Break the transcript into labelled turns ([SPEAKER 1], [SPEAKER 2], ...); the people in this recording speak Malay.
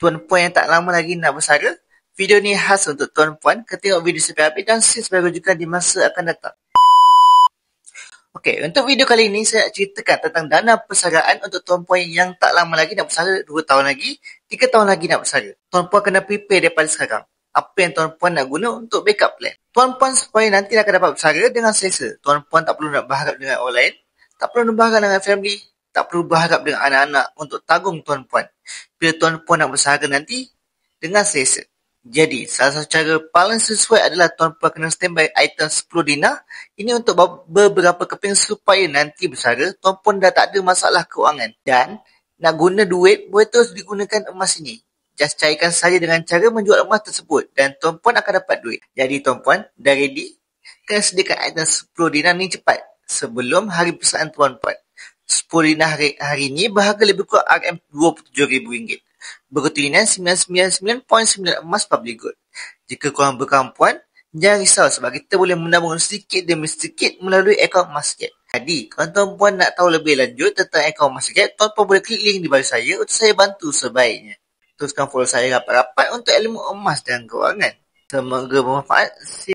[SPEAKER 1] tuan-puan yang tak lama lagi nak bersara, video ni khas untuk tuan-puan. Tengok video sampai habis dan see sebagai rujukan di masa akan datang. Okey, untuk video kali ini saya nak ceritakan tentang dana persaraan untuk tuan-puan yang tak lama lagi nak bersara, 2 tahun lagi, 3 tahun lagi nak bersara. Tuan-puan kena prepare daripada sekarang. Apa yang tuan-puan nak guna untuk backup plan. Tuan-puan supaya nanti akan dapat bersara dengan selesa. Tuan-puan tak perlu nak berharap dengan orang lain, tak perlu nak berharap dengan family, tak perlu berharap dengan anak-anak untuk tanggung tuan-puan. Bila tuan-puan nak bersara nanti dengan selesa. Jadi, salah satu cara paling sesuai adalah tuan-puan kena standby item 10 dinar. Ini untuk beberapa keping supaya nanti bersara, tuan-puan dah tak ada masalah keuangan. Dan, nak guna duit, boleh terus digunakan emas ini. Just cairkan saja dengan cara menjual emas tersebut dan tuan-puan akan dapat duit. Jadi, tuan-puan dah ready? Kena sediakan item 10 dinar ni cepat sebelum hari persaraan tuan-puan. 10 dinar hari ini berharga lebih kurang RM27,000. Berketuinan 999.9 emas public gold. Jika korang berkampuan, jangan risau sebab kita boleh menabung sedikit demi sedikit melalui akaun Masjid. Jadi, kalau tuan-puan nak tahu lebih lanjut tentang akaun Masjid, tuan-puan boleh klik link di bawah saya untuk saya bantu sebaiknya. Teruskan follow saya rapat-rapat untuk ilmu emas dan kewangan. Semoga bermanfaat.